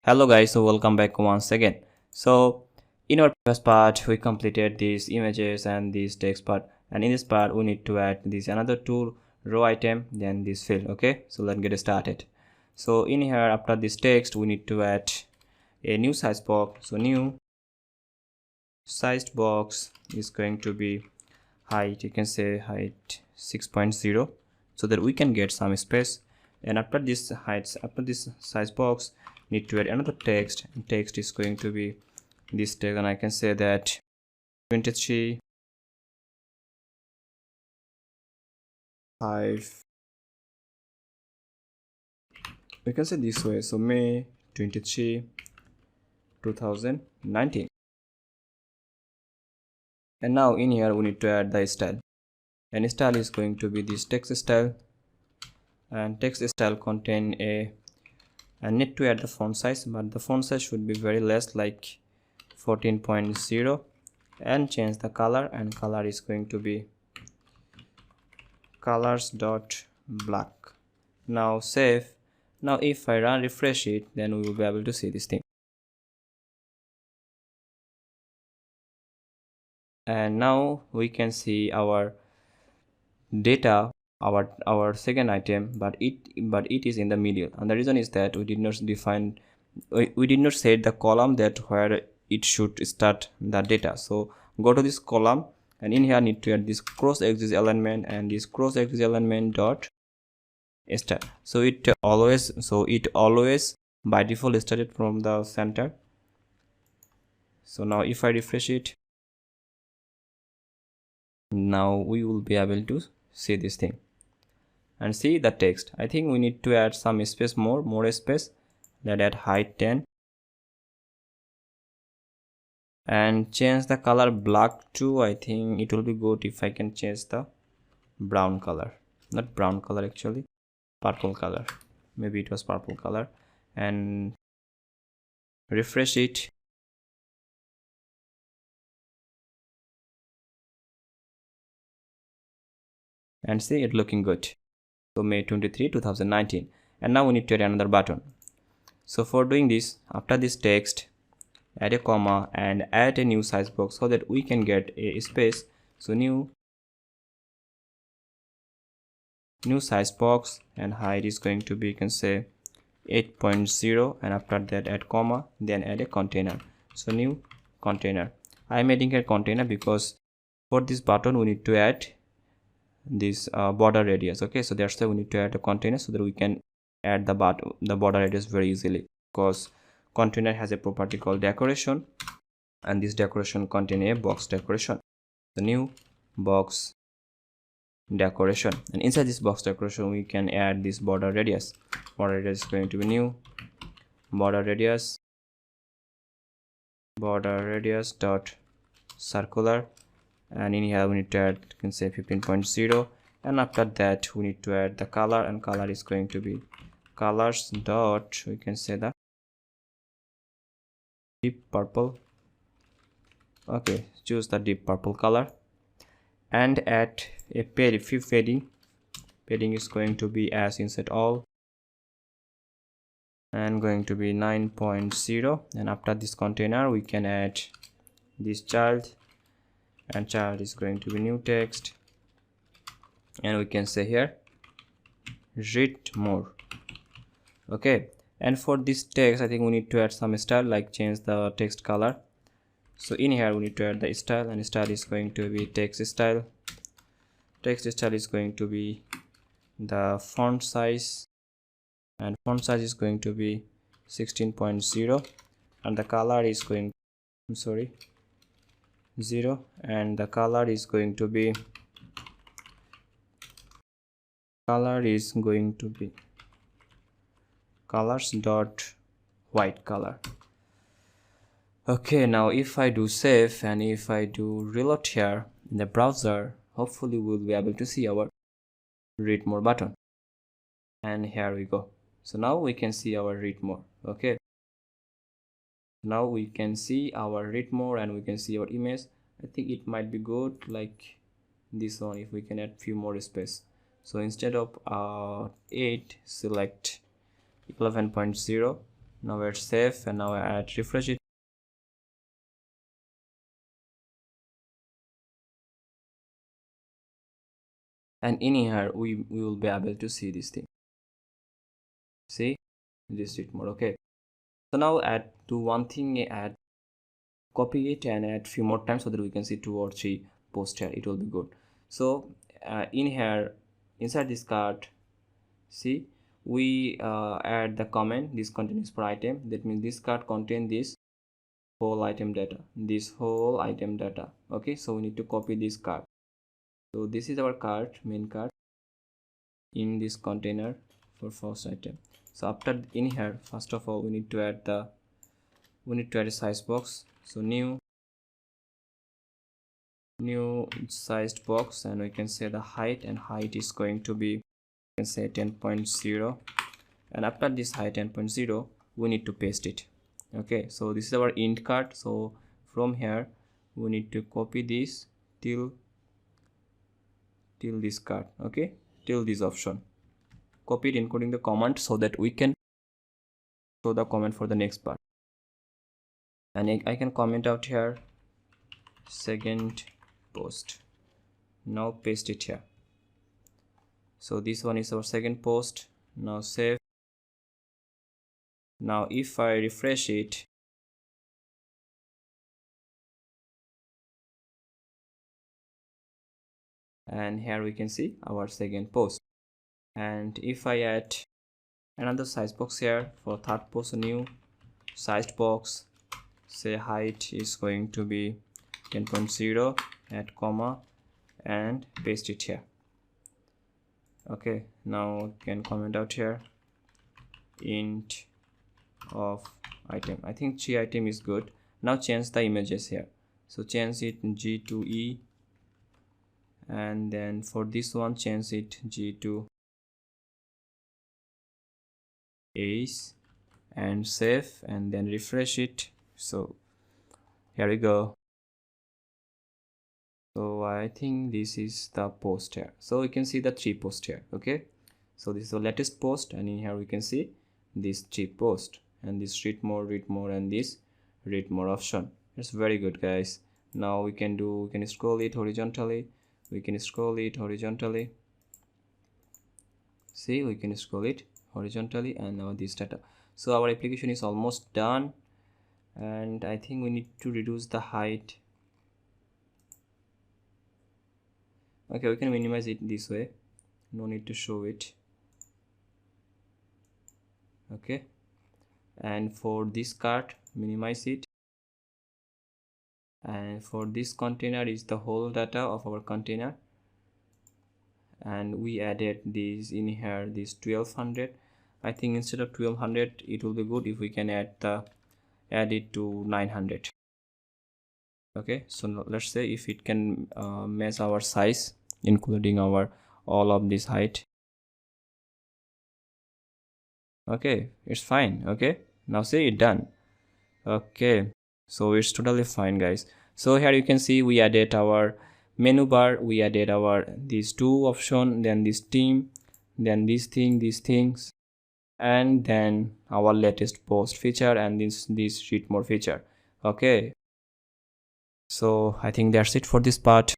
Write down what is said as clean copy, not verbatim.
Hello guys, so welcome back once again. So in our previous part we completed these images and this text part, and in this part we need to add this another two row item, then this field. Okay, so let's get started. So in here, after this text we need to add a new size box. So new sized box is going to be height, you can say height 6.0, so that we can get some space. And after this heights, after this size box, need to add another text, and text is going to be this text, and I can say that 23 5, we can say this way, so May 23 2019. And now in here we need to add the style, and style is going to be this text style, and text style contain a, and need to add the font size, but the font size should be very less, like 14.0, and change the color, and color is going to be colors dot black. Now save. Now if I refresh it, then we will be able to see this thing. And now we can see our data, our second item, but it is in the middle, and the reason is that we did not define, we did not set the column that where it should start the data. So go to this column, and in here need to add this cross axis alignment, and this cross axis alignment dot start. So it always by default started from the center. So now if I refresh it, now we will be able to see this thing and see the text. I think we need to add some space, more space. Let add height 10, and change the color black to, I think it will be good if I can change the brown color, not brown color actually, purple color, maybe it was purple color, and refresh it. And see it looking good. So May 23 2019. And now we need to add another button. So for doing this, after this text, add a comma and add a new size box so that we can get a space. So new size box, and height is going to be, you can say 8.0, and after that add comma, then add a container. So new container. I am adding a container because for this button we need to add this border radius. Okay, so that's why we need to add a container, so that we can add the border radius very easily, because container has a property called decoration, and this decoration contain a box decoration. The new box decoration, and inside this box decoration we can add this border radius. Border radius is going to be new border radius dot circular, and in here we need to add, you can say 15.0, and after that we need to add the color, and color is going to be colors dot, we can say the deep purple. Okay, choose the deep purple color, and add a padding. Padding is going to be as insert all, and going to be 9.0, and after this container we can add this child, and child is going to be new text, and we can say here read more. Okay, and for this text I think we need to add some style, like change the text color. So in here we need to add the style, and style is going to be text style. Text style is going to be the font size, and font size is going to be 16.0, and the color is going, I'm sorry, 0, and the color is going to be colors dot white color. Okay, now if I do save, and if I do reload here in the browser, hopefully we'll be able to see our read more button, and here we go. So now we can see our read more. Okay, now we can see our read more, and we can see our image. I think it might be good like this one, if we can add few more space. So instead of 8, select 11.0, Now it's safe, and now I add refresh it. And in here we will be able to see this thing. See this read more. Okay, so now add to one thing, add copy it and add few more times so that we can see 2 or 3 posts here. It will be good. So in here inside this card, see we add the comment this contains per item. That means this card contain this whole item data, okay. So we need to copy this card. So this is our card, main card, in this container for first item. So after in here, first of all we need to add a size box. So new sized box, and we can say the height, and height is going to be, we can say 10.0, and after this height 10.0 we need to paste it. Okay, so this is our int card. So from here we need to copy this till this card. Okay, till this option, copy it including the comment so that we can show the comment for the next part. And I can comment out here second post. Now paste it here. So this one is our second post. Now save. Now if I refresh it, and here we can see our second post. And if I add another size box here for third post, a new sized box, say height is going to be 10.0, add comma and paste it here. Okay, now you can comment out here int of item. I think 3 item is good. Now change the images here. So change it G to E, and then for this one change it G to Ace, and save, and then refresh it. So here we go. So I think this is the post here. So you can see the 3 posts here. Okay, so this is the latest post, and in here we can see this 3 post, and this read more, and this read more option. It's very good, guys. Now we can scroll it horizontally. See, we can scroll it horizontally, and now this data. So our application is almost done, and I think we need to reduce the height. Okay, we can minimize it this way, no need to show it. Okay, and for this card minimize it, and for this container is the whole data of our container, and we added this in here, this 1200. I think instead of 1200 it will be good if we can add it to 900. Okay, so let's say if it can match our size including our all of this height. Okay, it's fine. Okay, now see it done. Okay, so it's totally fine, guys. So here you can see we added our menu bar, we added our these 2 option, then this team, then these things, and then our latest post feature, and this read more feature. Okay, so I think that's it for this part.